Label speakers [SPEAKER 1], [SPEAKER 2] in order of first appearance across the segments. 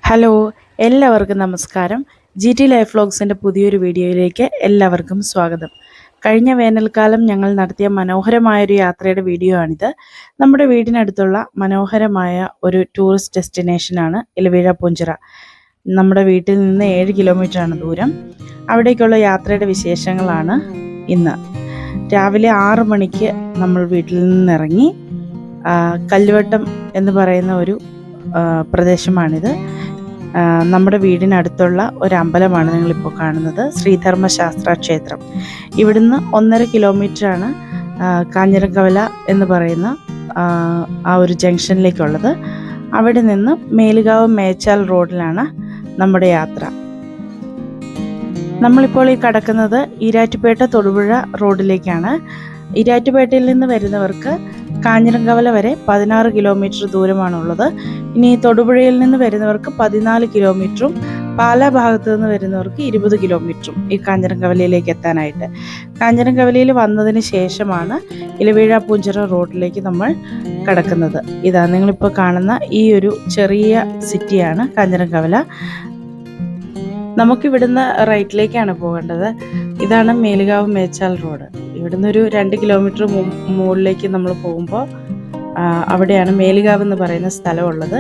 [SPEAKER 1] Hello, എല്ലാവർക്കും നമസ്കാരം. GT life വ്ലോഗ്സിൻ്റെ പുതിയൊരു വീഡിയോയിലേക്ക് എല്ലാവർക്കും സ്വാഗതം. കഴിഞ്ഞ വേനൽക്കാലം ഞങ്ങൾ നടത്തിയ മനോഹരമായൊരു യാത്രയുടെ വീഡിയോ ആണിത്. നമ്മുടെ വീടിനടുത്തുള്ള മനോഹരമായ ഒരു ടൂറിസ്റ്റ് ഡെസ്റ്റിനേഷനാണ് ഇലവീഴ പൂഞ്ചിറ. നമ്മുടെ വീട്ടിൽ നിന്ന് 7 കിലോമീറ്ററാണ് ദൂരം. അവിടേക്കുള്ള യാത്രയുടെ വിശേഷങ്ങളാണ് ഇന്ന്. രാവിലെ 6 മണിക്ക് നമ്മൾ വീട്ടിൽ നിന്നിറങ്ങി. കല്ലുവട്ടം എന്ന് പറയുന്ന ഒരു പ്രദേശമാണിത്. നമ്മുടെ വീടിനടുത്തുള്ള ഒരു അമ്പലമാണ് നിങ്ങളിപ്പോൾ കാണുന്നത്, ശ്രീധർമ്മശാസ്ത്ര ക്ഷേത്രം. ഇവിടുന്ന് 1.5 കിലോമീറ്ററാണ് കാഞ്ഞിരക്കവല എന്ന് പറയുന്ന ആ ഒരു ജംഗ്ഷനിലേക്കുള്ളത്. അവിടെ നിന്ന് മേലുകാവ് മേച്ചാൽ റോഡിലാണ് നമ്മുടെ യാത്ര. നമ്മളിപ്പോൾ ഈ കടക്കുന്നത് ഈരാറ്റുപേട്ട തൊടുപുഴ റോഡിലേക്കാണ്. ഈരാറ്റുപേട്ടയിൽ നിന്ന് വരുന്നവർക്ക് കാഞ്ഞിരക്കവല വരെ 16 കിലോമീറ്റർ ദൂരമാണുള്ളത്. ഇനി തൊടുപുഴയിൽ നിന്ന് വരുന്നവർക്ക് 14 കിലോമീറ്ററും പാലാ ഭാഗത്തു നിന്ന് വരുന്നവർക്ക് 20 കിലോമീറ്ററും ഈ കാഞ്ഞിരക്കവലയിലേക്ക് എത്താനായിട്ട്. കാഞ്ഞിരക്കവലയിൽ വന്നതിന് ശേഷമാണ് ഇലവീഴ പൂഞ്ചിറ റോഡിലേക്ക് നമ്മൾ കടക്കുന്നത്. ഇതാ നിങ്ങളിപ്പോൾ കാണുന്ന ഈ ഒരു ചെറിയ സിറ്റിയാണ് കാഞ്ഞിരക്കവല. നമുക്കിവിടുന്ന് റൈറ്റിലേക്കാണ് പോകേണ്ടത്. ഇതാണ് മേലുകാവ് മേച്ചാൽ റോഡ്. ഇവിടുന്ന് ഒരു 2 കിലോമീറ്റർ മുകളിലേക്ക് നമ്മൾ പോകുമ്പോൾ അവിടെയാണ് മേലുകാവ് എന്ന് പറയുന്ന സ്ഥലമുള്ളത്.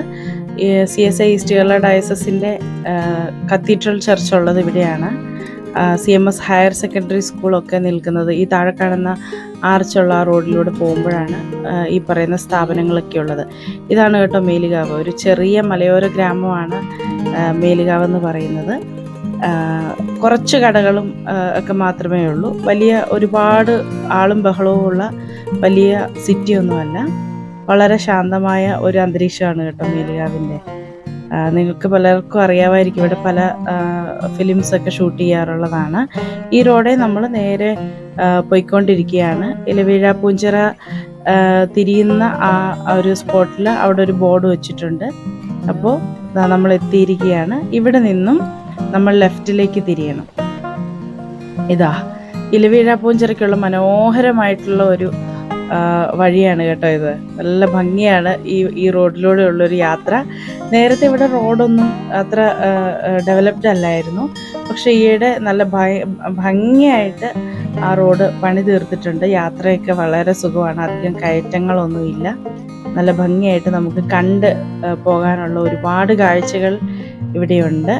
[SPEAKER 1] CSI ഈസ്റ്റ് കേരള ഡയസസിൻ്റെ കത്തീഡ്രൽ ചർച്ച് ഉള്ളത് ഇവിടെയാണ്. CMS ഹയർ സെക്കൻഡറി സ്കൂളൊക്കെ നിൽക്കുന്നത് ഈ താഴെ കാണുന്ന ആർച്ചുള്ള ആ റോഡിലൂടെ പോകുമ്പോഴാണ് ഈ പറയുന്ന സ്ഥാപനങ്ങളൊക്കെ ഉള്ളത്. ഇതാണ് കേട്ടോ മേലുകാവ്. ഒരു ചെറിയ മലയോര ഗ്രാമമാണ് മേലുകാവ് എന്ന് പറയുന്നത്. കുറച്ച് കടകളും ഒക്കെ മാത്രമേ ഉള്ളൂ. വലിയ ഒരുപാട് ആളും ബഹളവും ഉള്ള വലിയ സിറ്റിയൊന്നുമല്ല. വളരെ ശാന്തമായ ഒരു അന്തരീക്ഷമാണ് കേട്ടോ മേലുകാവിൻ്റെ. നിങ്ങൾക്ക് പലർക്കും അറിയാമായിരിക്കും, ഇവിടെ പല ഫിലിംസൊക്കെ ഷൂട്ട് ചെയ്യാറുള്ളതാണ്. ഈ റോഡെ നമ്മൾ നേരെ പോയിക്കൊണ്ടിരിക്കുകയാണ്. ഇലവീഴ പൂഞ്ചിറ തിരിയുന്ന ആ ഒരു സ്പോട്ടിൽ അവിടെ ഒരു ബോർഡ് വെച്ചിട്ടുണ്ട്. അപ്പോൾ നമ്മൾ എത്തിയിരിക്കുകയാണ്. ഇവിടെ നിന്നും നമ്മൾ ലെഫ്റ്റിലേക്ക് തിരിയണം. ഇതാ ഇലവീഴ പൂഞ്ചിറയ്ക്കുള്ള മനോഹരമായിട്ടുള്ള ഒരു വഴിയാണ് കേട്ടോ ഇത്. നല്ല ഭംഗിയാണ് ഈ റോഡിലൂടെ ഉള്ളൊരു യാത്ര. നേരത്തെ ഇവിടെ റോഡൊന്നും അത്ര ഡെവലപ്ഡ് അല്ലായിരുന്നു. പക്ഷേ ഈയിടെ നല്ല ഭംഗിയായിട്ട് ആ റോഡ് പണി തീർത്തിട്ടുണ്ട്. യാത്രയൊക്കെ വളരെ സുഖമാണ്. അധികം കയറ്റങ്ങളൊന്നുമില്ല. നല്ല ഭംഗിയായിട്ട് നമുക്ക് കണ്ട് പോകാനുള്ള ഒരുപാട് കാഴ്ചകൾ ഇവിടെയുണ്ട്.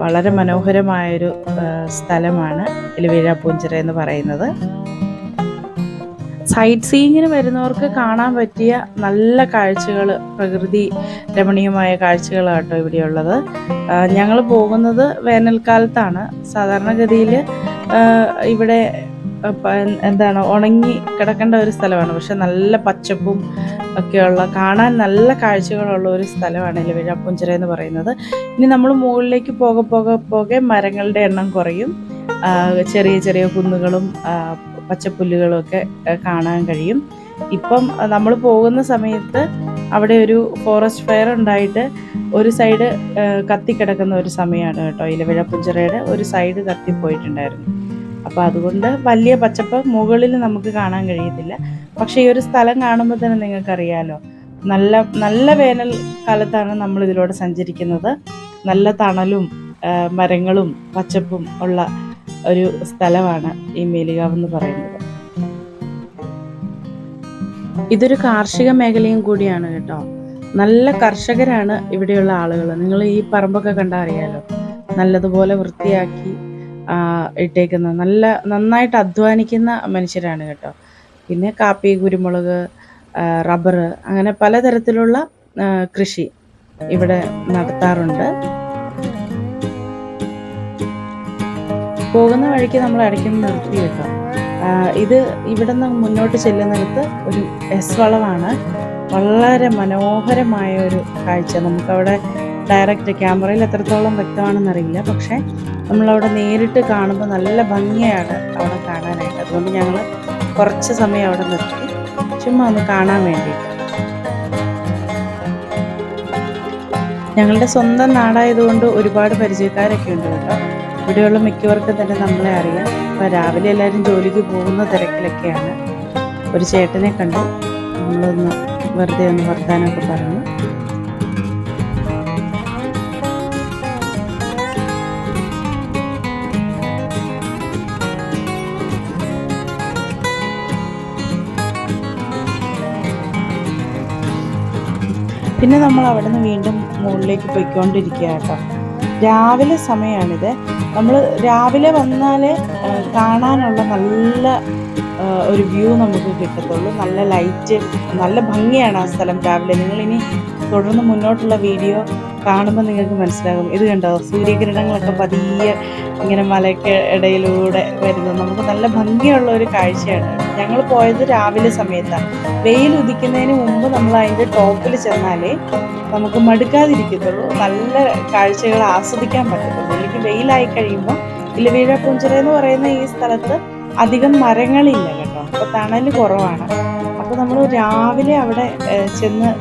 [SPEAKER 1] വളരെ മനോഹരമായൊരു സ്ഥലമാണ് ഇലവീഴ പൂഞ്ചിറ എന്ന് പറയുന്നത്. സൈറ്റ് സീയിങ്ങിന് വരുന്നവർക്ക് കാണാൻ പറ്റിയ നല്ല കാഴ്ചകൾ, പ്രകൃതി രമണീയമായ കാഴ്ചകളാണ് കേട്ടോ ഇവിടെയുള്ളത്. ഞങ്ങൾ പോകുന്നത് വേനൽക്കാലത്താണ്. സാധാരണഗതിയിൽ ഇവിടെ ഉണങ്ങി കിടക്കേണ്ട ഒരു സ്ഥലമാണ്. പക്ഷെ നല്ല പച്ചപ്പും ഒക്കെയുള്ള കാണാൻ നല്ല കാഴ്ചകളുള്ള ഒരു സ്ഥലമാണ് ഇലവീഴ പൂഞ്ചിറ എന്ന് പറയുന്നത്. ഇനി നമ്മൾ മുകളിലേക്ക് പോകെ മരങ്ങളുടെ എണ്ണം കുറയും. ചെറിയ ചെറിയ കുന്നുകളും പച്ചപ്പുല്ലുകളും ഒക്കെ കാണാൻ കഴിയും. ഇപ്പം നമ്മൾ പോകുന്ന സമയത്ത് അവിടെ ഒരു ഫോറസ്റ്റ് ഫയർ ഉണ്ടായിട്ട് ഒരു സൈഡ് കത്തിക്കിടക്കുന്ന ഒരു സമയമാണ് കേട്ടോ. ഇലവീഴ പൂഞ്ചിറയുടെ ഒരു സൈഡ് കത്തിപ്പോയിട്ടുണ്ടായിരുന്നു. അപ്പോൾ അതുകൊണ്ട് വലിയ പച്ചപ്പ് മുകളിൽ നമുക്ക് കാണാൻ കഴിയത്തില്ല. പക്ഷേ ഈ ഒരു സ്ഥലം കാണുമ്പോൾ തന്നെ നിങ്ങൾക്കറിയാലോ, നല്ല വേനൽ കാലത്താണ് നമ്മൾ ഇതിലൂടെ സഞ്ചരിക്കുന്നത്. നല്ല തണലും മരങ്ങളും പച്ചപ്പും ഉള്ള ഒരു സ്ഥലമാണ് ഈ മേലുകാവ് എന്ന് പറയുന്നത്. ഇതൊരു കാർഷിക മേഖലയും കൂടിയാണ് കേട്ടോ. നല്ല കർഷകരാണ് ഇവിടെയുള്ള ആളുകൾ. നിങ്ങൾ ഈ പറമ്പൊക്കെ കണ്ടാൽ അറിയാലോ, നല്ലതുപോലെ വൃത്തിയാക്കി ഇട്ടേക്കുന്ന നന്നായിട്ട് അധ്വാനിക്കുന്ന മനുഷ്യരാണ് കേട്ടോ. പിന്നെ കാപ്പി, കുരുമുളക്, റബ്ബർ, അങ്ങനെ പലതരത്തിലുള്ള കൃഷി ഇവിടെ നടത്താറുണ്ട്. പോകുന്ന വഴിക്ക് നമ്മൾ ഇടയ്ക്കൊന്ന് നിർത്തി കേട്ടോ. ഇത് ഇവിടെ നിന്ന് മുന്നോട്ട് ചെല്ലുന്നിടത്ത് ഒരു വളവാണ്. വളരെ മനോഹരമായ ഒരു കാഴ്ച. നമുക്കവിടെ ഡയറക്റ്റ് ക്യാമറയിൽ എത്രത്തോളം വ്യക്തമാണെന്നറിയില്ല, പക്ഷേ നമ്മളവിടെ നേരിട്ട് കാണുമ്പോൾ നല്ല ഭംഗിയാണ് അവിടെ കാണാനായിട്ട്. അതുകൊണ്ട് ഞങ്ങൾ കുറച്ച് സമയം അവിടെ നിർത്തി ചുമ്മാ ഒന്ന് കാണാൻ വേണ്ടിയിട്ട്. ഞങ്ങളുടെ സ്വന്തം നാടായതുകൊണ്ട് ഒരുപാട് പരിചയക്കാരൊക്കെ ഉണ്ട് കേട്ടോ. ഇവിടെയുള്ള മിക്കവർക്കും തന്നെ നമ്മളെ അറിയാം. അപ്പോൾ രാവിലെ എല്ലാവരും ജോലിക്ക് പോകുന്ന തിരക്കിലൊക്കെയാണ്. ഒരു ചേട്ടനെ കണ്ടു, നമ്മളൊന്ന് വെറുതെ ഒന്ന് വർത്താനമൊക്കെ പറഞ്ഞു. പിന്നെ നമ്മൾ അവിടെ നിന്ന് വീണ്ടും മുകളിലേക്ക് പോയിക്കൊണ്ടിരിക്കുക കേട്ടോ. രാവിലെ സമയമാണിത്. നമ്മൾ രാവിലെ വന്നാൽ കാണാനുള്ള നല്ല ഒരു വ്യൂ നമുക്ക് കിട്ടത്തുള്ളൂ. നല്ല ലൈറ്റ്, നല്ല ഭംഗിയാണ് ആ സ്ഥലം രാവിലെ. നിങ്ങളിനി തുടർന്ന് മുന്നോട്ടുള്ള വീഡിയോ കാണുമ്പോൾ നിങ്ങൾക്ക് മനസ്സിലാകും. ഇത് കണ്ടോ, സൂര്യകിരണങ്ങളൊക്കെ പതിയെ ഇങ്ങനെ മലയ്ക്ക് ഇടയിലൂടെ വരുന്നത് നമുക്ക് നല്ല ഭംഗിയുള്ള ഒരു കാഴ്ചയാണ്. ഞങ്ങൾ പോയത് രാവിലെ സമയത്താണ്. വെയിൽ ഉദിക്കുന്നതിന് മുമ്പ് നമ്മൾ അതിൻ്റെ ടോപ്പിൽ ചെന്നാലേ നമുക്ക് മടുക്കാതിരിക്കത്തുള്ളൂ, നല്ല കാഴ്ചകൾ ആസ്വദിക്കാൻ പറ്റത്തുള്ളൂ. അല്ലെങ്കിൽ വെയിലായി കഴിയുമ്പോൾ ഇലവീഴ പൂഞ്ചിറ എന്ന് പറയുന്ന ഈ സ്ഥലത്ത് അധികം മരങ്ങളില്ല കേട്ടോ, അപ്പോൾ തണൽ കുറവാണ്. അപ്പോൾ നമ്മൾ രാവിലെ അവിടെ ചെന്ന്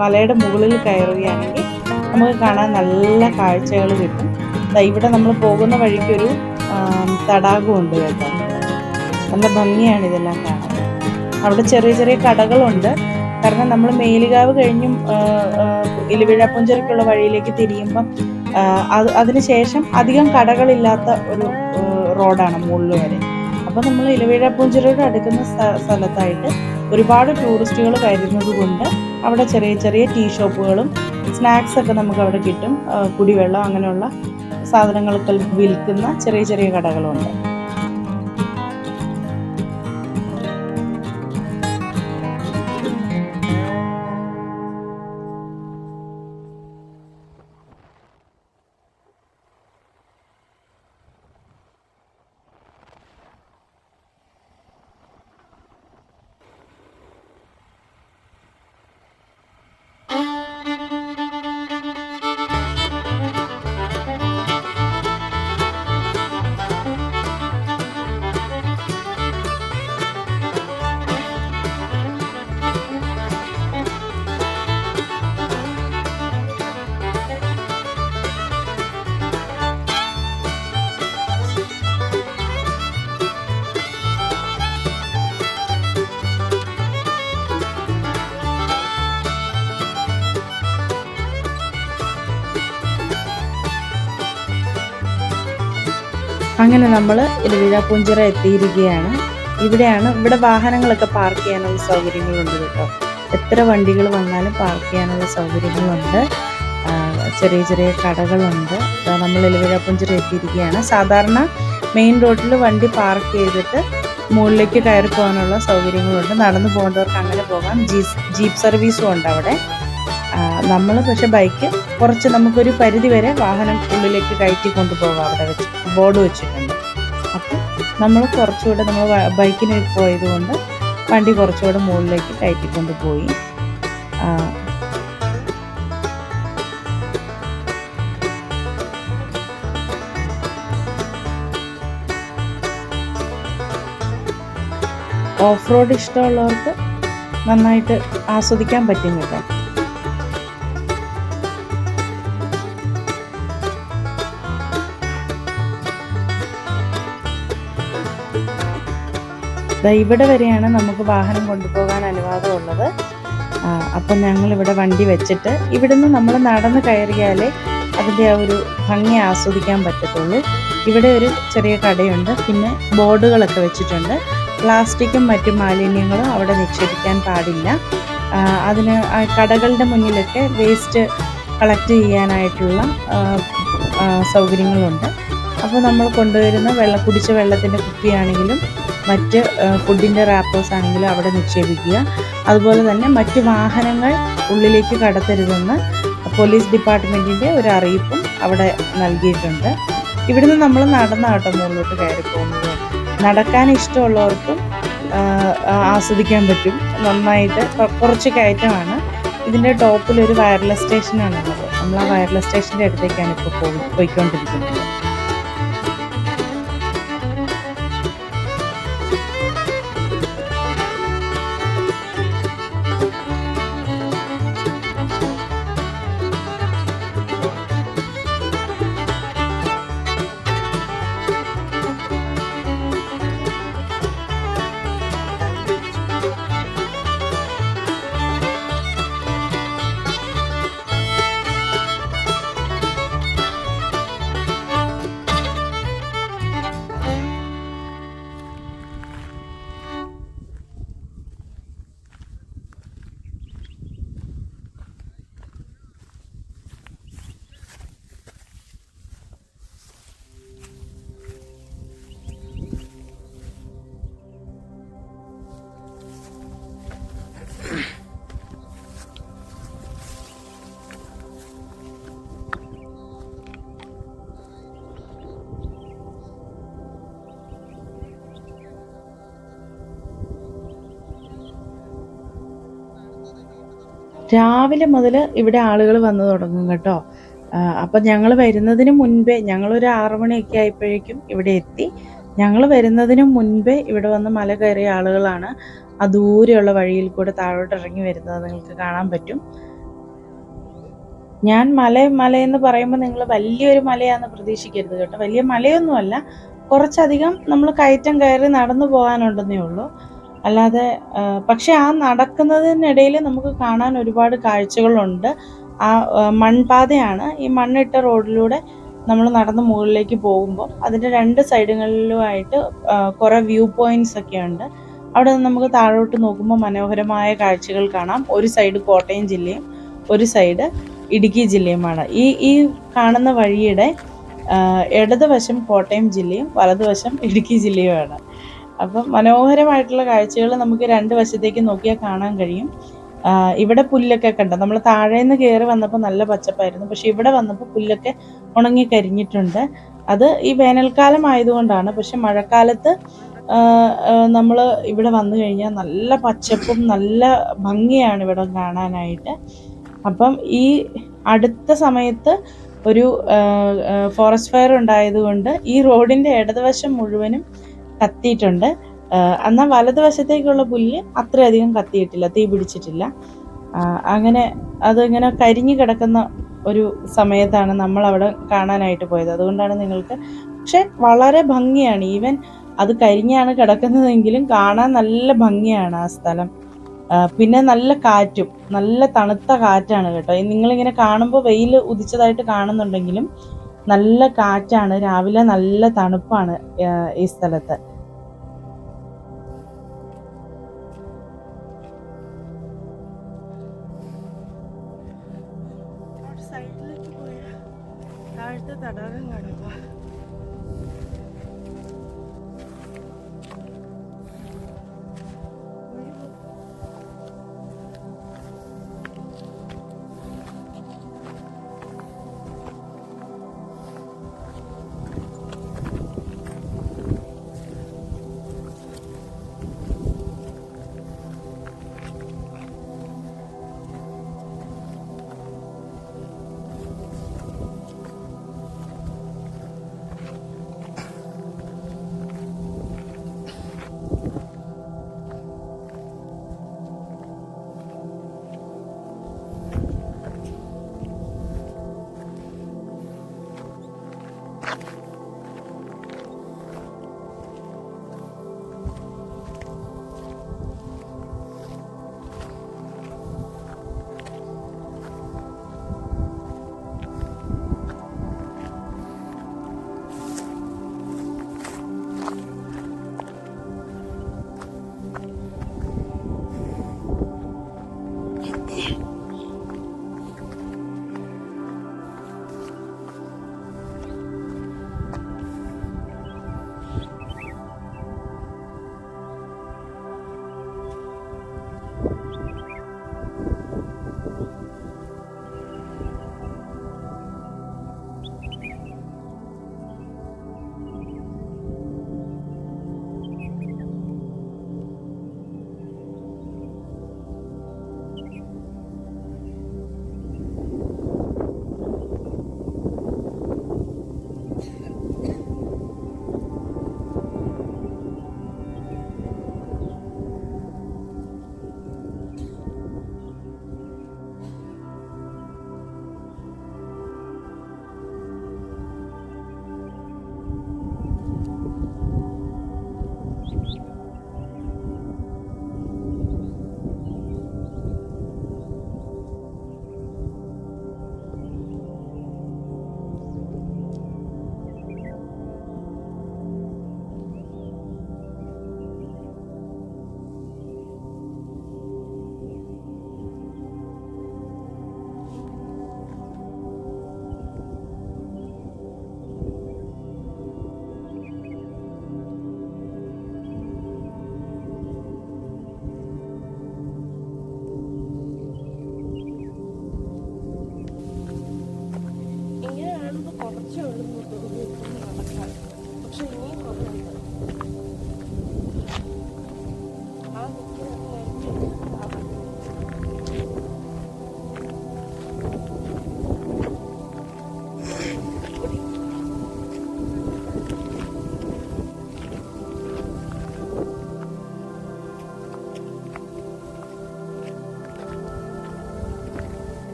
[SPEAKER 1] മലയുടെ മുകളിൽ കയറുകയാണെങ്കിൽ നമുക്ക് കാണാൻ നല്ല കാഴ്ചകൾ കിട്ടും. ഇവിടെ നമ്മൾ പോകുന്ന വഴിക്കൊരു തടാകമുണ്ട് കേട്ടോ, നല്ല ഭംഗിയാണ് ഇതെല്ലാം കാണാൻ. അവിടെ ചെറിയ ചെറിയ കടകളുണ്ട്. കാരണം നമ്മൾ മേലുകാവ് കഴിഞ്ഞും ഇലവീഴ പൂഞ്ചിറയ്ക്കുള്ള വഴിയിലേക്ക് തിരിയുമ്പം അതിനുശേഷം അധികം കടകളില്ലാത്ത ഒരു റോഡാണ് മുകളിൽ വരെ. അപ്പോൾ നമ്മൾ ഇലവീഴ പൂഞ്ചിറയോട് അടുക്കുന്ന സ്ഥലത്തായിട്ട് ഒരുപാട് ടൂറിസ്റ്റുകൾ വരുന്നത് കൊണ്ട് അവിടെ ചെറിയ ചെറിയ ടീ ഷോപ്പുകളും സ്നാക്സൊക്കെ നമുക്ക് അവിടെ കിട്ടും. കുടിവെള്ളം അങ്ങനെയുള്ള സാധനങ്ങളൊക്കെ വിൽക്കുന്ന ചെറിയ ചെറിയ കടകളുണ്ട്. അങ്ങനെ നമ്മൾ ഇലവീഴ പൂഞ്ചിറ എത്തിയിരിക്കുകയാണ്. ഇവിടെ വാഹനങ്ങളൊക്കെ പാർക്ക് ചെയ്യാനുള്ള സൗകര്യങ്ങളുണ്ട് കേട്ടോ. എത്ര വണ്ടികൾ വന്നാലും പാർക്ക് ചെയ്യാനുള്ള സൗകര്യങ്ങളുണ്ട്. ചെറിയ ചെറിയ കടകളുണ്ട്. നമ്മൾ ഇലവീഴ പൂഞ്ചിറ എത്തിയിരിക്കുകയാണ്. സാധാരണ മെയിൻ റോഡിൽ വണ്ടി പാർക്ക് ചെയ്തിട്ട് മുകളിലേക്ക് കയറി പോകാനുള്ള സൗകര്യങ്ങളുണ്ട്. നടന്നു പോകേണ്ടവർക്ക് അങ്ങനെ പോകാം. ജീപ്പ് സർവീസും ഉണ്ട് അവിടെ. നമ്മൾ പക്ഷെ ബൈക്ക് കുറച്ച് നമുക്കൊരു പരിധി വരെ വാഹനം ഉള്ളിലേക്ക് കയറ്റി കൊണ്ടുപോകാം. അവിടെ വെച്ച് ബോർഡ് വെച്ചിട്ടുണ്ട്. അപ്പം നമ്മൾ കുറച്ചുകൂടെ നമ്മൾ ബൈക്കിന് പോയതുകൊണ്ട് വണ്ടി കുറച്ചുകൂടെ മുകളിലേക്ക് കയറ്റിക്കൊണ്ട് പോയി. ഓഫ് റോഡ് ഇഷ്ടമുള്ളവർക്ക് നന്നായിട്ട് ആസ്വദിക്കാൻ പറ്റും കേട്ടോ. ഇവിടെ വരെയാണ് നമുക്ക് വാഹനം കൊണ്ടുപോകാൻ അനുവാദമുള്ളത്. അപ്പം ഞങ്ങളിവിടെ വണ്ടി വെച്ചിട്ട് ഇവിടുന്ന് നമ്മൾ നടന്ന് കയറിയാലേ അതിൻ്റെ ആ ഒരു ഭംഗി ആസ്വദിക്കാൻ പറ്റത്തുള്ളൂ. ഇവിടെ ഒരു ചെറിയ കടയുണ്ട്. പിന്നെ ബോർഡുകളൊക്കെ വെച്ചിട്ടുണ്ട്. പ്ലാസ്റ്റിക്കും മറ്റു മാലിന്യങ്ങളും അവിടെ നിക്ഷേപിക്കാൻ പാടില്ല. അതിന് കടകളുടെ മുന്നിലൊക്കെ വേസ്റ്റ് കളക്ട് ചെയ്യാനായിട്ടുള്ള സൗകര്യങ്ങളുണ്ട്. അപ്പോൾ നമ്മൾ കൊണ്ടുവരുന്ന കുടിച്ച വെള്ളത്തിൻ്റെ കുപ്പിയാണെങ്കിലും മറ്റ് ഫുഡിൻ്റെ റാപ്പേഴ്സ് ആണെങ്കിലും അവിടെ നിക്ഷേപിക്കുക. അതുപോലെ തന്നെ മറ്റ് വാഹനങ്ങൾ ഉള്ളിലേക്ക് കടത്തരുതെന്ന് പോലീസ് ഡിപ്പാർട്ട്മെൻറ്റിൻ്റെ ഒരു അറിയിപ്പും അവിടെ നൽകിയിട്ടുണ്ട്. ഇവിടുന്ന് നമ്മൾ നടന്നാട്ടോ മുകളിലോട്ട് കയറി പോകുന്നത്. നടക്കാൻ ഇഷ്ടമുള്ളവർക്കും ആസ്വദിക്കാൻ പറ്റും. നന്നായിട്ട് കുറച്ച് കയറ്റമാണ്. ഇതിൻ്റെ ടോപ്പിലൊരു വയർലെസ് സ്റ്റേഷനാണുള്ളത്. നമ്മൾ ആ വയർലെസ് സ്റ്റേഷൻ്റെ അടുത്തേക്കാണ് ഇപ്പോൾ പോയിക്കൊണ്ടിരിക്കുന്നത്. രാവിലെ മുതൽ ഇവിടെ ആളുകൾ വന്നു തുടങ്ങും കേട്ടോ. അപ്പം ഞങ്ങൾ വരുന്നതിന് മുൻപേ, ഞങ്ങളൊരു 6 മണിയൊക്കെ ആയപ്പോഴേക്കും ഇവിടെ എത്തി. ഞങ്ങൾ വരുന്നതിന് മുൻപേ ഇവിടെ വന്ന് മല കയറിയ ആളുകളാണ്. ആ ദൂരെയുള്ള വഴിയിൽ കൂടെ താഴോട്ട് ഇറങ്ങി വരുന്നത് നിങ്ങൾക്ക് കാണാൻ പറ്റും. ഞാൻ മലയെന്ന് പറയുമ്പോൾ നിങ്ങൾ വലിയൊരു മലയാണെന്ന് പ്രതീക്ഷിക്കരുത് കേട്ടോ. വലിയ മലയൊന്നുമല്ല, കുറച്ചധികം നമ്മൾ കയറ്റം കയറി നടന്നു പോകാനുണ്ടെന്നേ ഉള്ളൂ. അല്ലാതെ പക്ഷെ ആ നടക്കുന്നതിനിടയിൽ നമുക്ക് കാണാൻ ഒരുപാട് കാഴ്ചകളുണ്ട്. ആ മൺപാതയാണ്. ഈ മണ്ണിട്ട റോഡിലൂടെ നമ്മൾ നടന്ന് മുകളിലേക്ക് പോകുമ്പോൾ അതിൻ്റെ 2 സൈഡുകളിലുമായിട്ട് കുറേ വ്യൂ പോയിൻറ്റ്സ് ഒക്കെ ഉണ്ട്. അവിടെ നിന്ന് നമുക്ക് താഴോട്ട് നോക്കുമ്പോൾ മനോഹരമായ കാഴ്ചകൾ കാണാം. ഒരു സൈഡ് കോട്ടയം ജില്ലയും ഒരു സൈഡ് ഇടുക്കി ജില്ലയുമാണ്. ഈ കാണുന്ന വഴിയുടെ ഇടതുവശം കോട്ടയം ജില്ലയും വലതുവശം ഇടുക്കി ജില്ലയുമാണ്. അപ്പം മനോഹരമായിട്ടുള്ള കാഴ്ചകൾ നമുക്ക് 2 വശത്തേക്ക് നോക്കിയാൽ കാണാൻ കഴിയും. ഇവിടെ പുല്ലൊക്കെ കണ്ടോ, നമ്മൾ താഴേന്ന് കയറി വന്നപ്പോൾ നല്ല പച്ചപ്പായിരുന്നു. പക്ഷെ ഇവിടെ വന്നപ്പോൾ പുല്ലൊക്കെ ഉണങ്ങി കരിഞ്ഞിട്ടുണ്ട്. അത് ഈ വേനൽക്കാലം ആയതുകൊണ്ടാണ്. പക്ഷെ മഴക്കാലത്ത് നമ്മൾ ഇവിടെ വന്നു കഴിഞ്ഞാൽ നല്ല പച്ചപ്പും നല്ല ഭംഗിയാണ് ഇവിടെ കാണാനായിട്ട്. അപ്പം ഈ അടുത്ത സമയത്ത് ഒരു ഫോറസ്റ്റ് ഫയർ ഉണ്ടായതുകൊണ്ട് ഈ റോഡിൻ്റെ ഇടതുവശം മുഴുവനും കത്തിയിട്ടുണ്ട്. എന്നാൽ വലതുവശത്തേക്കുള്ള പുല്ല് അത്രയധികം കത്തിയിട്ടില്ല, തീ പിടിച്ചിട്ടില്ല. അങ്ങനെ അതിങ്ങനെ കരിഞ്ഞു കിടക്കുന്ന ഒരു സമയത്താണ് നമ്മൾ അവിടെ കാണാനായിട്ട് പോയത്. അതുകൊണ്ടാണ് നിങ്ങൾക്ക്, പക്ഷെ വളരെ ഭംഗിയാണ്. ഈവൻ അത് കരിഞ്ഞാണ് കിടക്കുന്നതെങ്കിലും കാണാൻ നല്ല ഭംഗിയാണ് ആ സ്ഥലം. പിന്നെ നല്ല കാറ്റും, നല്ല തണുത്ത കാറ്റാണ് കേട്ടോ. നിങ്ങളിങ്ങനെ കാണുമ്പോൾ വെയിൽ ഉദിച്ചതായിട്ട് കാണുന്നുണ്ടെങ്കിലും നല്ല കാറ്റാണ്. രാവിലെ നല്ല തണുപ്പാണ് ഈ സ്ഥലത്ത്. സൈഡിലേക്ക് പോയ താഴത്തെ തടാകം കാണുക.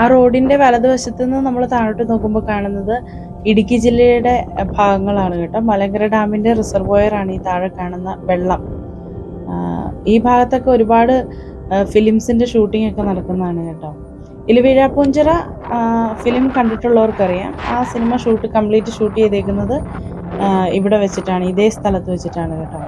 [SPEAKER 1] ആ റോഡിൻ്റെ വലതുവശത്ത് നിന്ന് നമ്മൾ താഴോട്ട് നോക്കുമ്പോൾ കാണുന്നത് ഇടുക്കി ജില്ലയുടെ ഭാഗങ്ങളാണ് കേട്ടോ. മലങ്കര ഡാമിൻ്റെ റിസർവോയറാണ് ഈ താഴെ കാണുന്ന വെള്ളം. ഈ ഭാഗത്തൊക്കെ ഒരുപാട് ഫിലിംസിൻ്റെ ഷൂട്ടിംഗ് ഒക്കെ നടക്കുന്നതാണ് കേട്ടോ. ഇലവീഴാപ്പൂഞ്ചിറ ഫിലിം കണ്ടിട്ടുള്ളവർക്കറിയാം, ആ സിനിമ കംപ്ലീറ്റ് ഷൂട്ട് ചെയ്തേക്കുന്നത് ഇവിടെ വെച്ചിട്ടാണ്, ഇതേ സ്ഥലത്ത് വെച്ചിട്ടാണ് കേട്ടോ.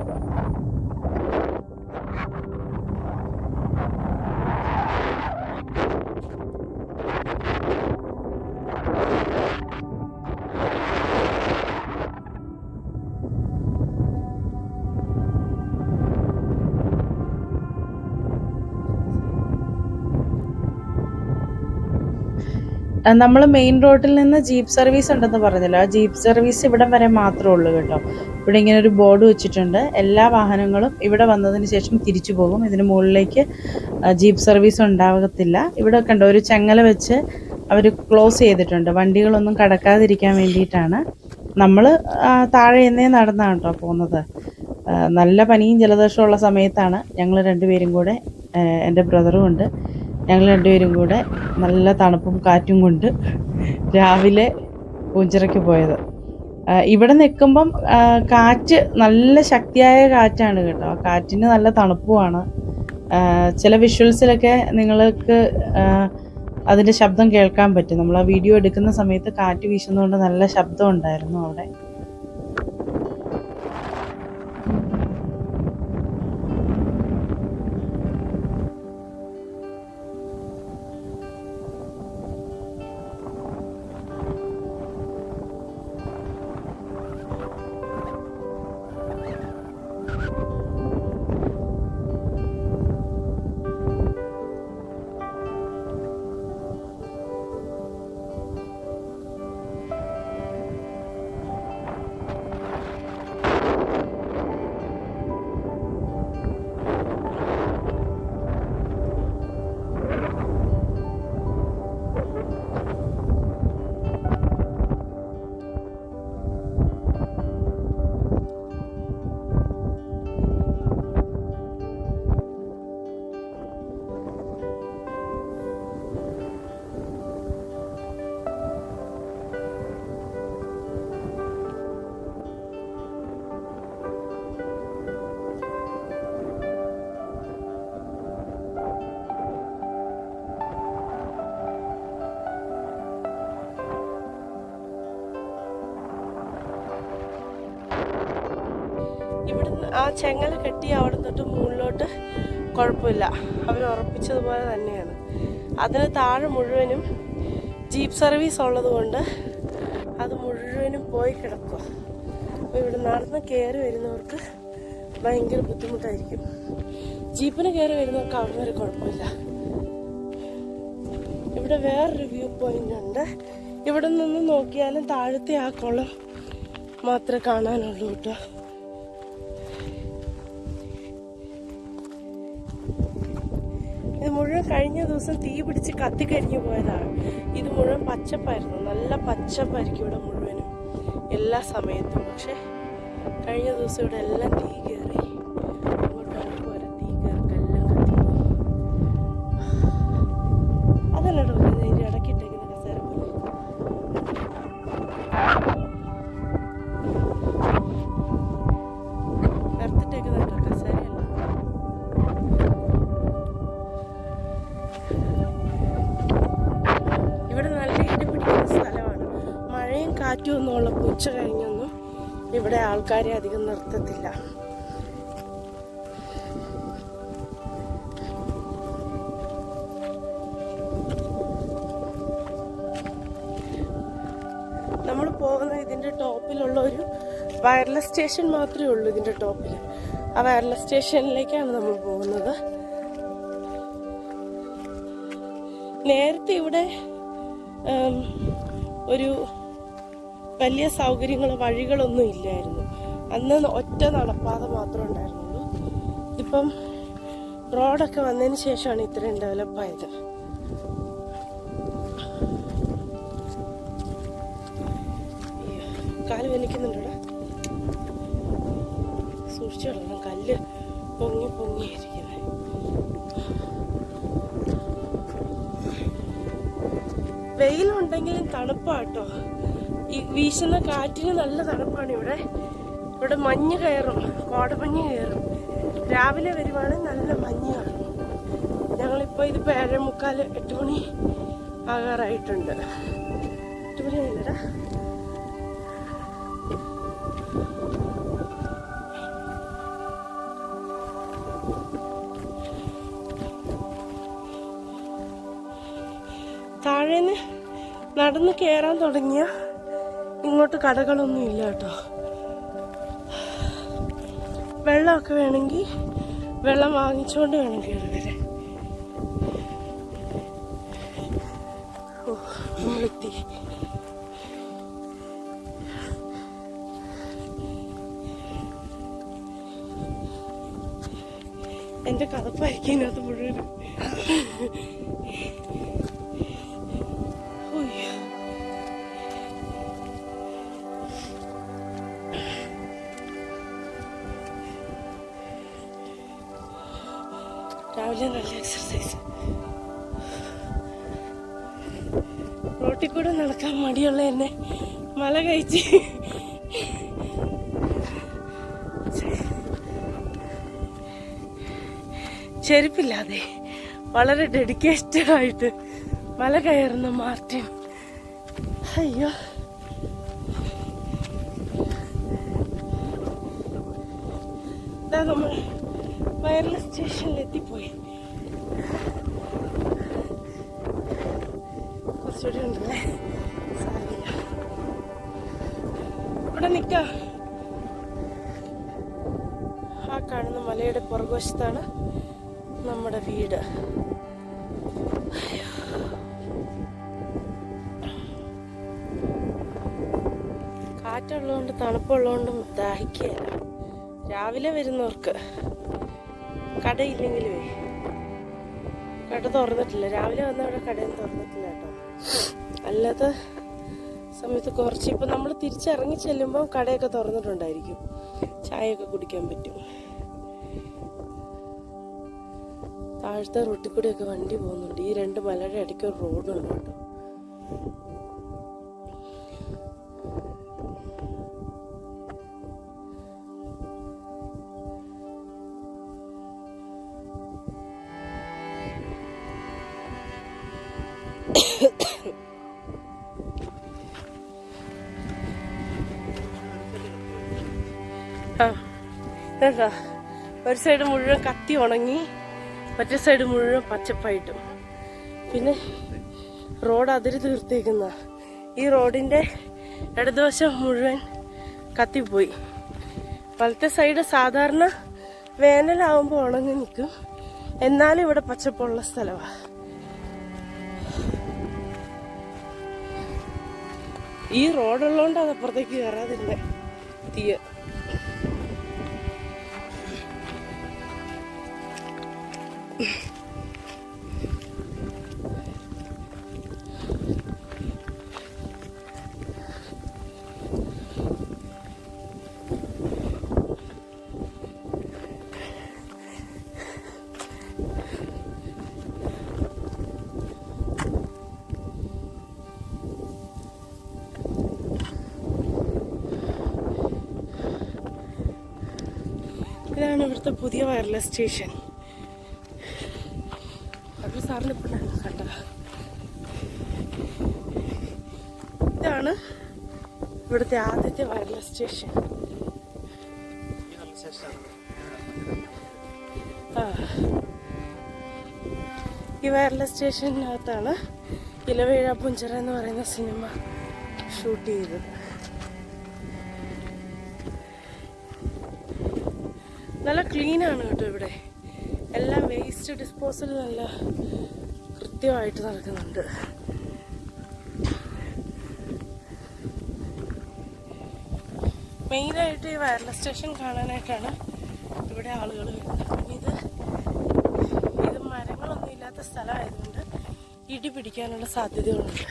[SPEAKER 1] നമ്മൾ മെയിൻ റോഡിൽ നിന്ന് ജീപ്പ് സർവീസ് ഉണ്ടെന്ന് പറഞ്ഞല്ലോ. ആ ജീപ്പ് സർവീസ് ഇവിടം വരെ മാത്രമേ ഉള്ളൂ കേട്ടോ. ഇവിടെ ഇങ്ങനെ ഒരു ബോർഡ് വെച്ചിട്ടുണ്ട്, എല്ലാ വാഹനങ്ങളും ഇവിടെ വന്നതിന് ശേഷം തിരിച്ചു പോകും. ഇതിന് മുകളിലേക്ക് ജീപ്പ് സർവീസ് ഉണ്ടാകത്തില്ല. ഇവിടെ കണ്ടോ ഒരു ചങ്ങല വെച്ച് അവർ ക്ലോസ് ചെയ്തിട്ടുണ്ട്, വണ്ടികളൊന്നും കടക്കാതിരിക്കാൻ വേണ്ടിയിട്ടാണ്. നമ്മൾ താഴെ എന്നേ നടന്നാണ് കേട്ടോ പോകുന്നത്. നല്ല പനിയും ജലദോഷമുള്ള സമയത്താണ് ഞങ്ങൾ രണ്ടുപേരും കൂടെ, എൻ്റെ ബ്രദറും ഉണ്ട്, ഞങ്ങൾ രണ്ടുപേരും കൂടെ നല്ല തണുപ്പും കാറ്റും കൊണ്ട് രാവിലെ പൂഞ്ചിറയ്ക്ക് പോയത്. ഇവിടെ നിൽക്കുമ്പം കാറ്റ് നല്ല ശക്തിയായ കാറ്റാണ് കേട്ടോ. ആ കാറ്റിന് നല്ല തണുപ്പുമാണ്. ചില വിഷ്വൽസിലൊക്കെ നിങ്ങൾക്ക് അതിൻ്റെ ശബ്ദം കേൾക്കാൻ പറ്റും. നമ്മൾ ആ വീഡിയോ എടുക്കുന്ന സമയത്ത് കാറ്റ് വീശുന്നതുകൊണ്ട് നല്ല ശബ്ദം ഉണ്ടായിരുന്നു അവിടെ. ഇവിടുന്ന് ആ ചെങ്ങല കെട്ടി അവിടെ തൊട്ട് മുകളിലോട്ട് കുഴപ്പമില്ല, അവർ ഉറപ്പിച്ചതുപോലെ തന്നെയാണ്. അതിന് താഴെ മുഴുവനും ജീപ്പ് സർവീസ് ഉള്ളത് കൊണ്ട് അത് മുഴുവനും പോയി കിടക്കുക. അപ്പോൾ ഇവിടെ നടന്ന് കയറി വരുന്നവർക്ക് ഭയങ്കര ബുദ്ധിമുട്ടായിരിക്കും. ജീപ്പിന് കയറി വരുന്നവർക്ക് അവിടെ വരെ കുഴപ്പമില്ല. ഇവിടെ വേറൊരു വ്യൂ പോയിന്റ് ഉണ്ട്. ഇവിടെ നിന്ന് നോക്കിയാലും താഴത്തെ ആ കുളം മാത്രമേ കാണാനുള്ളൂ കേട്ടോ. ഇത് മുഴുവൻ കഴിഞ്ഞ ദിവസം തീ പിടിച്ച് കത്തിക്കരിഞ്ഞു പോയതാണ്. ഇത് മുഴുവൻ പച്ചപ്പായിരുന്നു, നല്ല പച്ചപ്പായിരിക്കും ഇവിടെ മുഴുവനും എല്ലാ സമയത്തും. പക്ഷെ കഴിഞ്ഞ ദിവസം ഇവിടെ എല്ലാം തീ കയറി, അങ്ങോട്ടാണ് പോലെ തീ കയറി എല്ലാം കത്തിപ്പോയി. അതല്ലടോ ഇതിൻ്റെ ഇടയ്ക്കിട്ടേക്കുന്ന കസേര പോലെ. നിർത്തിട്ടേക്കുന്നുണ്ടോ കസേരയല്ല. ഇവിടെ നല്ല ഇടി പിടിക്കുന്ന സ്ഥലമാണ്. മഴയും കാറ്റും ഒന്നും ഉള്ളപ്പോൾ ഉച്ച കഴിഞ്ഞൊന്നും ഇവിടെ ആൾക്കാരെ അധികം നിർത്തത്തില്ല. നമ്മൾ പോകുന്ന ഇതിൻ്റെ ടോപ്പിലുള്ള ഒരു വയർലെസ് സ്റ്റേഷൻ മാത്രമേ ഉള്ളൂ ഇതിൻ്റെ ടോപ്പിൽ. ആ വയർലെസ് സ്റ്റേഷനിലേക്കാണ് നമ്മൾ പോകുന്നത്. നേരത്തെ ഇവിടെ ഒരു വലിയ സൗകര്യങ്ങളോ വഴികളൊന്നും ഇല്ലായിരുന്നു. അന്ന് ഒറ്റ നടപ്പാത മാത്രമേ ഉണ്ടായിരുന്നുള്ളൂ. ഇപ്പം റോഡൊക്കെ വന്നതിന് ശേഷമാണ് ഇത്രയും ഡെവലപ്പായത്. കാല് വലിക്കുന്നുണ്ടോ? സൂക്ഷിച്ചിടണം, കല്ല് പൊങ്ങിയിരിക്കുന്നത്.
[SPEAKER 2] വെയിലുണ്ടെങ്കിലും തണുപ്പാട്ടോ. ഈ വീശുന്ന കാറ്റിന് നല്ല തണുപ്പാണ് ഇവിടെ. ഇവിടെ മഞ്ഞ് കയറും, കോടമഞ്ഞ് കയറും. രാവിലെ വരുവാണെങ്കിൽ നല്ല മഞ്ഞ് കാണും. ഞങ്ങളിപ്പോൾ ഇതിപ്പോൾ 7:45 8 മണി ആകാറായിട്ടുണ്ട്. 8 മണി ആയില്ലടാ. താഴേന്ന് നടന്ന് കയറാൻ തുടങ്ങിയ ഇങ്ങോട്ട് കടകളൊന്നും ഇല്ല കേട്ടോ. വെള്ളമൊക്കെ വേണമെങ്കിൽ വെള്ളം വാങ്ങിച്ചുകൊണ്ട് വേണം കയറി വരാൻ. നമ്മളെത്തി. എൻ്റെ കഥപ്പായിരിക്കും ഇതിനകത്ത് മുഴുവൻ. രാവിലെ നല്ല എക്സർസൈസ്. റോട്ടിൽ കൂടെ നടക്കാൻ മടിയുള്ള എന്നെ മല കഴിച്ച് ചെരുപ്പില്ലാതെ വളരെ ഡെഡിക്കേറ്റഡ് ആയിട്ട് മല കയറുന്ന മാർട്ടിൻ. അയ്യോ, ഇതാ നമ്മൾ വയർലെസ് സ്റ്റേഷനിലെത്തിപ്പോയി. കുറച്ചുകൂടി ഉണ്ടല്ലേ, സാരില്ല. ഇവിടെ നിൽക്കാം. ആ കാണുന്ന മലയുടെ പുറകുവശത്താണ് നമ്മുടെ വീട്. കാറ്റുള്ളതുകൊണ്ട് തണുപ്പുള്ളതുകൊണ്ടും ദാഹിക്കുകയില്ല. രാവിലെ വരുന്നവർക്ക് കടയില്ലെങ്കിലേ, കട തുറന്നിട്ടില്ല. രാവിലെ വന്നവിടെ കടയും തുറന്നിട്ടില്ല കേട്ടോ. അല്ലാത്ത സമയത്ത് കുറച്ച് ഇപ്പം നമ്മൾ തിരിച്ചിറങ്ങി ചെല്ലുമ്പോൾ കടയൊക്കെ തുറന്നിട്ടുണ്ടായിരിക്കും. ചായയൊക്കെ കുടിക്കാൻ പറ്റും. താഴത്തെ റോട്ടിൽ കൂടെയൊക്കെ വണ്ടി പോകുന്നുണ്ട്. ഈ 2 മലയുടെ ഇടയ്ക്ക് ഒരു റോഡുണ്ട് കേട്ടോ. ഒരു സൈഡ് മുഴുവൻ കത്തി ഉണങ്ങി, മറ്റേ സൈഡ് മുഴുവൻ പച്ചപ്പായിട്ടും. പിന്നെ റോഡ് അതിര് തീർത്തേക്കുന്ന ഈ റോഡിൻ്റെ ഇടതുവശം മുഴുവൻ കത്തിപ്പോയി. വലത്തെ സൈഡ് സാധാരണ വേനലാവുമ്പോൾ ഉണങ്ങി നിൽക്കും, എന്നാലും ഇവിടെ പച്ചപ്പുള്ള സ്ഥലമാണ്. ഈ റോഡുള്ളതുകൊണ്ട് അത് അപ്പുറത്തേക്ക് കയറാതിരുന്നേ. തീയ ഇതാണ് ഇവിടുത്തെ പുതിയ വയർലെസ് സ്റ്റേഷൻ. അത് സാറിന് ഇപ്പോൾ കണ്ട. ഇതാണ് ഇവിടുത്തെ ആദ്യത്തെ വയർലെസ് സ്റ്റേഷൻ. ഈ വയർലെസ് സ്റ്റേഷനകത്താണ് ഇലവേഴ പുഞ്ചിറ എന്ന് പറയുന്ന സിനിമ ഷൂട്ട് ചെയ്തത്. നല്ല ക്ലീനാണ് കേട്ടോ ഇവിടെ. എല്ലാം വേസ്റ്റ് ഡിസ്പോസൽ നല്ല കൃത്യമായിട്ട് നടക്കുന്നുണ്ട്. മെയിനായിട്ട് ഈ വയർലെസ് സ്റ്റേഷൻ കാണാനായിട്ടാണ് ഇവിടെ ആളുകൾ വരുന്നത്. പിന്നെ ഇത് മരങ്ങളൊന്നും ഇല്ലാത്ത സ്ഥലമായതുകൊണ്ട് ഇടി പിടിക്കാനുള്ള സാധ്യതകളുണ്ട്.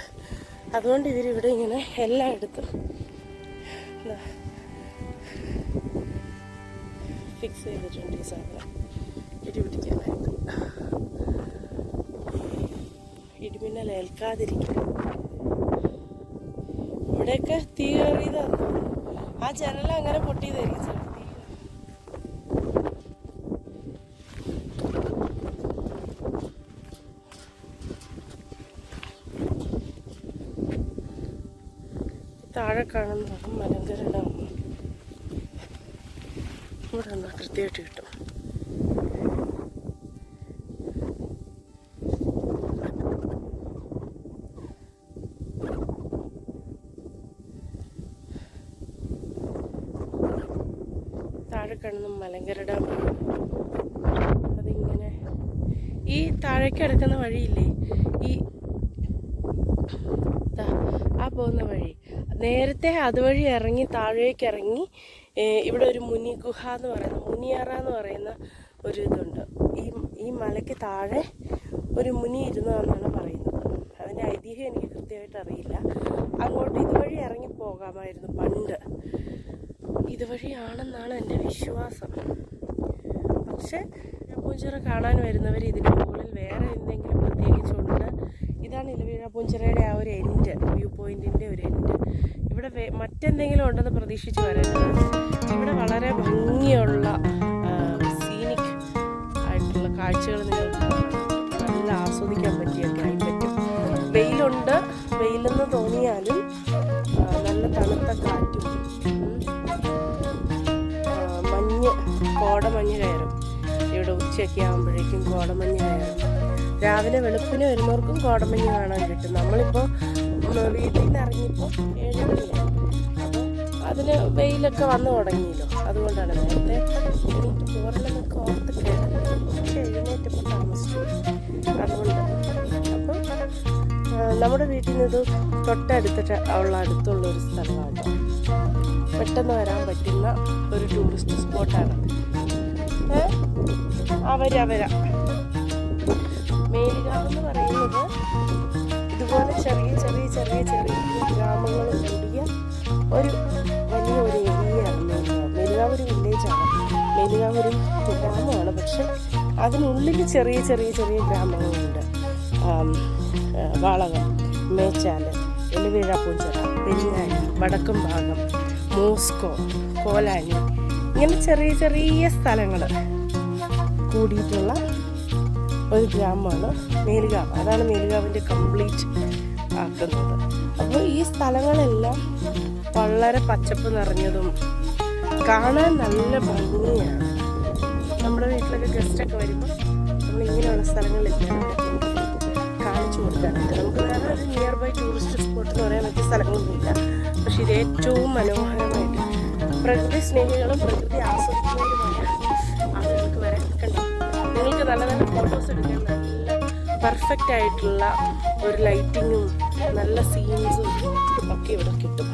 [SPEAKER 2] അതുകൊണ്ട് ഇവരിവിടെ ഇങ്ങനെ എല്ലായിടത്തും ഫിക്സ് ചെയ്തിട്ടുണ്ട് ഈ സാധനം ഇടി പിടിക്കാനായിട്ട്. ഇടിമിന്നൽ ഏൽക്കാതിരിക്കും. ഇവിടെയൊക്കെ തീ കയറിയതാണ്. ആ ജനൽ അങ്ങനെ പൊട്ടിയതായിരിക്കും ചിലപ്പോൾ. താഴെ കാണുന്നതാണ് മലങ്കര ഡാം. ഇവിടെ നിന്നാൽ കൃത്യമായിട്ട് കിട്ടും. താഴെ കാണുന്ന മലങ്കര ഡാം. അതിങ്ങനെ ഈ താഴേക്ക് കിടക്കുന്ന വഴിയില്ലേ, ഈ ആ പോകുന്ന വഴി നേരത്തെ അതുവഴി ഇറങ്ങി താഴേക്ക് ഇറങ്ങി ഇവിടെ ഒരു മുനി ഗുഹ എന്ന് പറയുന്ന, മുനിയറ എന്ന് പറയുന്ന ഒരു ഇതുണ്ട്. ഈ മലയ്ക്ക് താഴെ ഒരു മുനി ഇരുന്നതെന്നാണ് പറയുന്നത്. അതിൻ്റെ ഐതിഹ്യം എനിക്ക് കൃത്യമായിട്ട് അറിയില്ല. അങ്ങോട്ട് ഇതുവഴി ഇറങ്ങി പോകാമായിരുന്നു പണ്ട്. ഇതുവഴിയാണെന്നാണ് എൻ്റെ വിശ്വാസം. പക്ഷെ പൂഞ്ചിറ കാണാൻ വരുന്നവർ ഇതിന് മുകളിൽ വേറെ എന്തെങ്കിലും പ്രത്യേകിച്ചുണ്ട്. ഇതാണ് ഇലവീഴാപൂഞ്ചിറയുടെ ആ ഒരു എൻഡ്, വ്യൂ പോയിന്റിൻ്റെ ഒരു എൻഡ്. ഇവിടെ മറ്റെന്തെങ്കിലും ഉണ്ടെന്ന് പ്രതീക്ഷിച്ച് വരരുത്. ഇവിടെ വളരെ ഭംഗിയുള്ള സീനിക് ആയിട്ടുള്ള കാഴ്ചകൾ നിങ്ങൾക്ക് നല്ല ആസ്വദിക്കാൻ പറ്റിയ ക്ലൈമറ്റും. വെയിലുണ്ട്, വെയിലെന്ന് തോന്നിയാലും നല്ല തണുത്ത കാറ്റും. കോടമഞ്ഞ് കയറും. ഇവിടെ ഉച്ചയൊക്കെ ആകുമ്പോഴേക്കും കോടമഞ്ഞ് കയറും. രാവിലെ വെളുപ്പിന് വരുന്നവർക്കും കോടമഞ്ഞ് കാണാൻ കിട്ടും. നമ്മളിപ്പോൾ വീട്ടിൽ നിന്ന് ഇറങ്ങിയപ്പോൾ 7 മണിയായി. അപ്പോൾ അതിന് വെയിലൊക്കെ വന്നു തുടങ്ങിയല്ലോ. അതുകൊണ്ടാണ് നേരത്തെ എണീറ്റ് പോരലെന്നൊക്കെ ഓർത്ത് കിടന്നത്. പക്ഷെ എഴുന്നേറ്റപ്പോൾ താമസിച്ചു. അതുകൊണ്ട് അപ്പം നമ്മുടെ വീട്ടിൽ നിന്ന് തൊട്ടടുത്തിട്ട് അടുത്തുള്ളൊരു സ്ഥലമാണ്. പെട്ടെന്ന് വരാൻ പറ്റുന്ന ഒരു ടൂറിസ്റ്റ് സ്പോട്ടാണ്. അവര മേലുകാവ് എന്ന് പറയുന്നത് ഇതുപോലെ ചെറിയ ചെറിയ ചെറിയ ചെറിയ ഗ്രാമങ്ങൾ കൂടിയ ഒരു വലിയ ഒരു ഏരിയയാണ് മേലുകാവ്. മേലുകാവ് ഒരു വില്ലേജാണ്. മേലുകാവ് ഒരു ഗ്രാമമാണ്. പക്ഷെ അതിനുള്ളിൽ ചെറിയ ചെറിയ ചെറിയ ഗ്രാമങ്ങളുണ്ട്. വാളകം, മേച്ചാല്, ഇലവീഴാപൂഞ്ചിറ, പെരിങ്ങാനി, വടക്കും ഭാഗം, മോസ്കോ, കോലാനി, ഇങ്ങനെ ചെറിയ ചെറിയ സ്ഥലങ്ങൾ കൂടിയിട്ടുള്ള ഒരു ഗ്രാമമാണ് മേലുകാവ്. അതാണ് മേലുകാവിൻ്റെ കംപ്ലീറ്റ് ആക്കുന്നത്. അപ്പോൾ ഈ സ്ഥലങ്ങളെല്ലാം വളരെ പച്ചപ്പ് നിറഞ്ഞതും കാണാൻ നല്ല ഭംഗിയാണ്. നമ്മുടെ വീട്ടിലൊക്കെ ഗസ്റ്റൊക്കെ വരുമ്പോൾ നമ്മൾ ഇങ്ങനെയുള്ള സ്ഥലങ്ങളിലെല്ലാം കാണിച്ചു കൊടുക്കാറുണ്ട്. നമുക്ക് വേറെ ഒരു നിയർ ബൈ ടൂറിസ്റ്റ് സ്പോട്ട് എന്ന് പറയാൻ പറ്റിയ സ്ഥലങ്ങളൊന്നുമില്ല. പക്ഷെ ഇത് ഏറ്റവും മനോഹരമായിട്ട് പ്രകൃതി സ്നേഹികളും പ്രകൃതി ആസ്വദിക്കുന്നവരുമായ ആളുകൾക്ക് വരെ കണ്ടു. നിങ്ങൾക്ക് നല്ല നല്ല ഫോട്ടോസ് എടുക്കാൻ നല്ല പെർഫെക്റ്റ് ആയിട്ടുള്ള ഒരു ലൈറ്റിങ്ങും നല്ല സീൻസും ഒക്കെ ഇവിടെ കിട്ടും.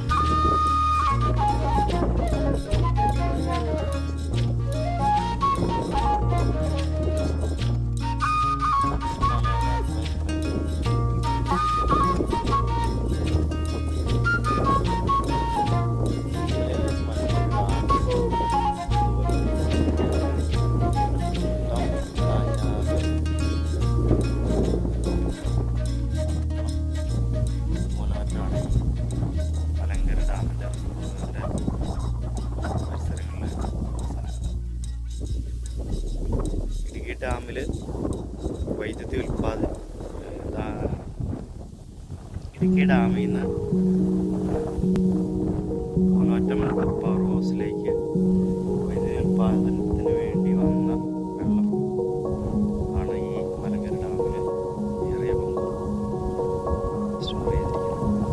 [SPEAKER 3] ഡാമിൽ വൈദ്യുതി ഇടുക്കി ഡാമിൽ നിന്ന് ഒന്നോറ്റമല പവർ ഹൗസിലേക്ക് വൈദ്യുതി ഉൽപ്പാദനത്തിന് വേണ്ടി വന്ന വെള്ളം ആണ് ഈ മലങ്കര ഡാമിൽ ഏറിയ പങ്ക് സ്റ്റോർ ചെയ്തിരിക്കുന്നത്.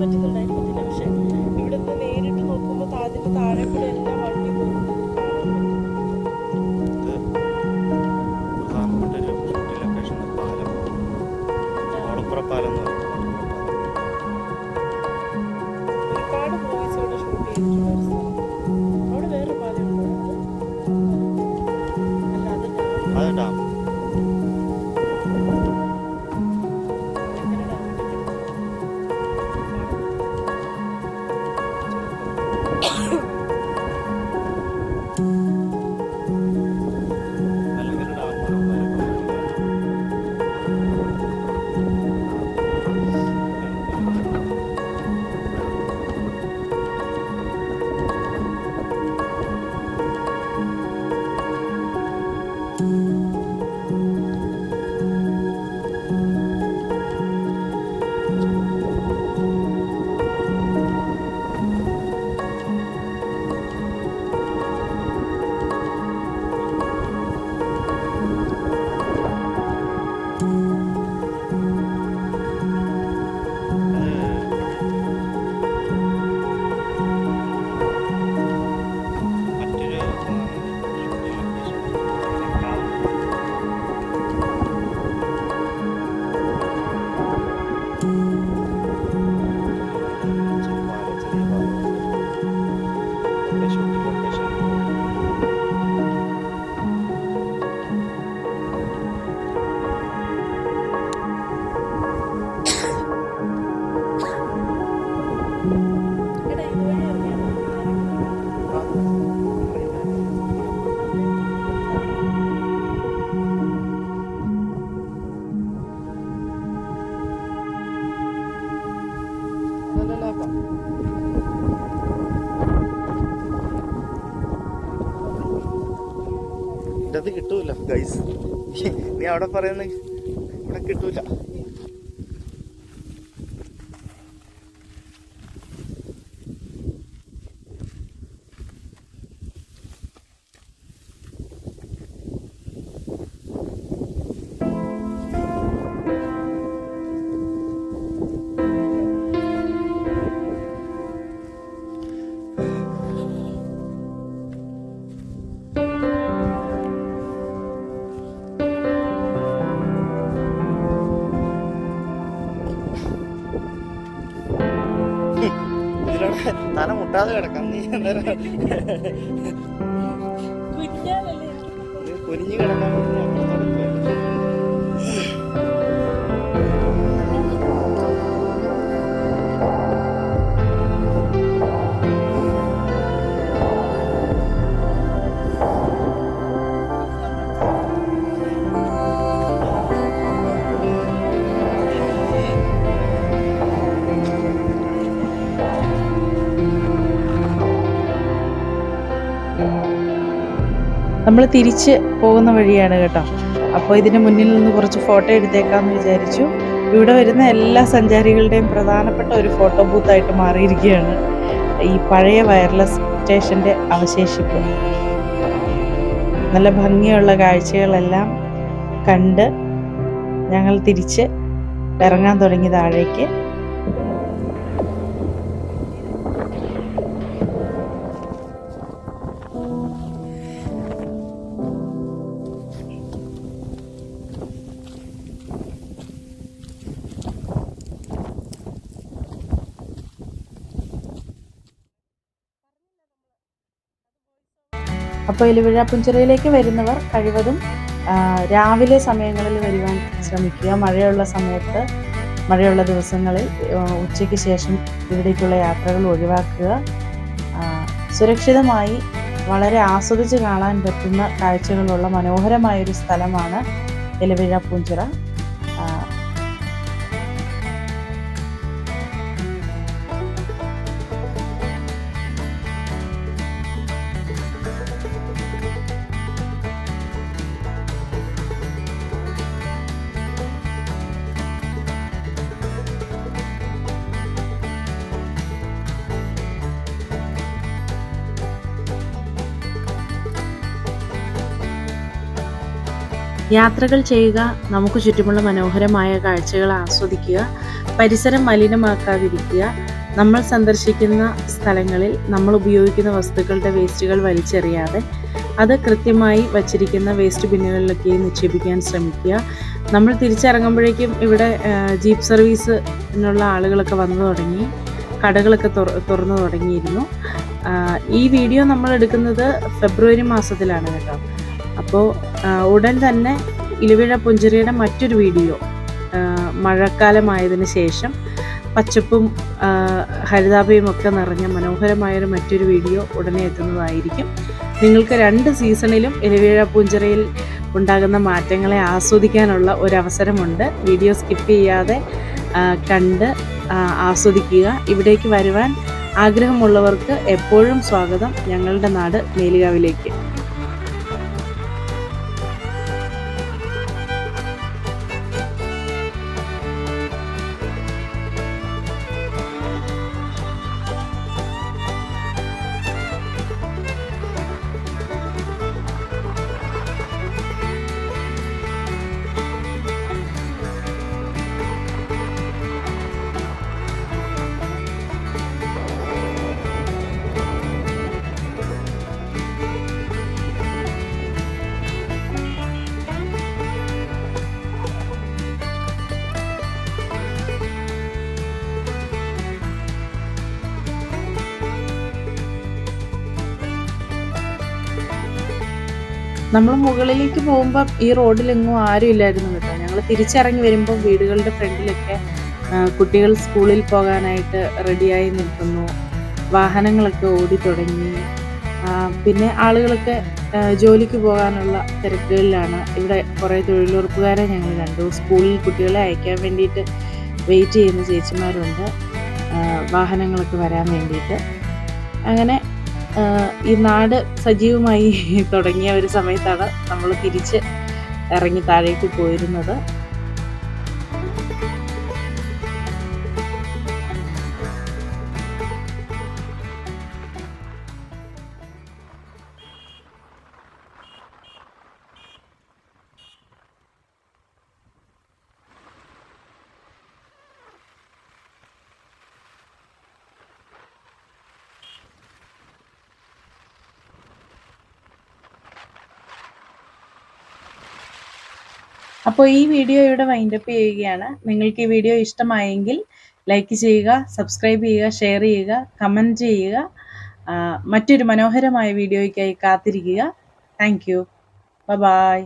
[SPEAKER 2] പറ്റുന്നുണ്ടായിരിക്കത്തില്ല. പക്ഷെ ഇവിടെ നിന്ന് നേരിട്ട് നോക്കുമ്പോൾ അതിൻ്റെ താഴെ കൂടെ എല്ലാം വണ്ടി പോകുന്നത് കാണാൻ
[SPEAKER 3] ഇത് കിട്ടൂല ഗൈസ്, നീ അവിടെ പറയുന്ന ഇവിടെ കിട്ടൂല. തല മുട്ടാതെ കിടക്കാം, നീ അന്നേരം കുനിഞ്ഞു കിടക്കാൻ
[SPEAKER 1] നമ്മൾ തിരിച്ച് പോകുന്ന വഴിയാണ് കേട്ടോ. അപ്പോൾ ഇതിന് മുന്നിൽ നിന്ന് കുറച്ച് ഫോട്ടോ എടുത്തേക്കാമെന്ന് വിചാരിച്ചു. ഇവിടെ വരുന്ന എല്ലാ സഞ്ചാരികളുടെയും പ്രധാനപ്പെട്ട ഒരു ഫോട്ടോ ബൂത്തായിട്ട് മാറിയിരിക്കുകയാണ് ഈ പഴയ വയർലെസ് സ്റ്റേഷൻ്റെ അവശേഷിപ്പ്. നല്ല ഭംഗിയുള്ള കാഴ്ചകളെല്ലാം കണ്ട് ഞങ്ങൾ തിരിച്ച് ഇറങ്ങാൻ തുടങ്ങി താഴേക്ക്. അപ്പോൾ ഇലവിഴ പുഞ്ചിറയിലേക്ക് വരുന്നവർ കഴിവതും രാവിലെ സമയങ്ങളിൽ വരുവാൻ ശ്രമിക്കുക. മഴയുള്ള ദിവസങ്ങളിൽ ഉച്ചയ്ക്ക് ശേഷം ഇവിടേക്കുള്ള യാത്രകൾ ഒഴിവാക്കുക. സുരക്ഷിതമായി വളരെ ആസ്വദിച്ച് കാണാൻ പറ്റുന്ന കാഴ്ചകളുള്ള മനോഹരമായൊരു സ്ഥലമാണ് ഇലവിഴ പുഞ്ചിറ. യാത്രകൾ ചെയ്യുക, നമുക്ക് ചുറ്റുമുള്ള മനോഹരമായ കാഴ്ചകൾ ആസ്വദിക്കുക, പരിസരം മലിനമാക്കാതിരിക്കുക. നമ്മൾ സന്ദർശിക്കുന്ന സ്ഥലങ്ങളിൽ നമ്മൾ ഉപയോഗിക്കുന്ന വസ്തുക്കളുടെ വേസ്റ്റുകൾ വലിച്ചെറിയാതെ അത് കൃത്യമായി വച്ചിരിക്കുന്ന വേസ്റ്റ് ബിന്നുകളിലൊക്കെ നിക്ഷേപിക്കാൻ ശ്രമിക്കുക. നമ്മൾ തിരിച്ചിറങ്ങുമ്പോഴേക്കും ഇവിടെ ജീപ്പ് സർവീസിനുള്ള ആളുകളൊക്കെ വന്നു തുടങ്ങി, കടകളൊക്കെ തുറന്നു തുടങ്ങിയിരുന്നു. ഈ വീഡിയോ നമ്മൾ എടുക്കുന്നത് ഫെബ്രുവരി മാസത്തിലാണ് കേട്ടോ. അപ്പോൾ ഉടൻ തന്നെ ഇലവിഴ പുഞ്ചിറയുടെ മറ്റൊരു വീഡിയോ മഴക്കാലമായതിനു ശേഷം പച്ചപ്പും ഹരിതാഭയും ഒക്കെ നിറഞ്ഞ മനോഹരമായൊരു മറ്റൊരു വീഡിയോ ഉടനെ എത്തുന്നതായിരിക്കും. നിങ്ങൾക്ക് 2 സീസണിലും ഇലവിഴ പൂഞ്ചിറയിൽ ഉണ്ടാകുന്ന മാറ്റങ്ങളെ ആസ്വദിക്കാനുള്ള ഒരവസരമുണ്ട്. വീഡിയോ സ്കിപ്പ് ചെയ്യാതെ കണ്ട് ആസ്വദിക്കുക. ഇവിടേക്ക് വരുവാൻ ആഗ്രഹമുള്ളവർക്ക് എപ്പോഴും സ്വാഗതം ഞങ്ങളുടെ നാട് മേലുകാവിലേക്ക്. നമ്മൾ മുകളിലേക്ക് പോകുമ്പോൾ ഈ റോഡിലെങ്ങും ആരും ഇല്ലായിരുന്നു കേട്ടോ. ഞങ്ങൾ തിരിച്ചിറങ്ങി വരുമ്പോൾ വീടുകളുടെ ഫ്രണ്ടിലൊക്കെ കുട്ടികൾ സ്കൂളിൽ പോകാനായിട്ട് റെഡിയായി നിൽക്കുന്നു. വാഹനങ്ങളൊക്കെ ഓടി തുടങ്ങി. പിന്നെ ആളുകളൊക്കെ ജോലിക്ക് പോകാനുള്ള തിരക്കുകളിലാണ്. ഇവിടെ കുറേ തൊഴിലുറപ്പുകാരെ ഞങ്ങൾ കണ്ടു. സ്കൂളിൽ കുട്ടികളെ അയക്കാൻ വേണ്ടിയിട്ട് വെയിറ്റ് ചെയ്യുന്ന ചേച്ചിമാരുണ്ട്, വാഹനങ്ങളൊക്കെ വരാൻ വേണ്ടിയിട്ട്. അങ്ങനെ ഈ നാട് സജീവമായി തുടങ്ങിയ ഒരു സമയത്താണ് നമ്മൾ തിരിച്ച് ഇറങ്ങി താഴേക്ക് പോയിരുന്നത്. അപ്പോൾ ഈ വീഡിയോ ഇവിടെ വൈൻഡപ്പ് ചെയ്യുകയാണ്. നിങ്ങൾക്ക് ഈ വീഡിയോ ഇഷ്ടമായെങ്കിൽ ലൈക്ക് ചെയ്യുക, സബ്സ്ക്രൈബ് ചെയ്യുക, ഷെയർ ചെയ്യുക, കമൻറ്റ് ചെയ്യുക. മറ്റൊരു മനോഹരമായ വീഡിയോയ്ക്കായി കാത്തിരിക്കുക. Thank you. ബൈ.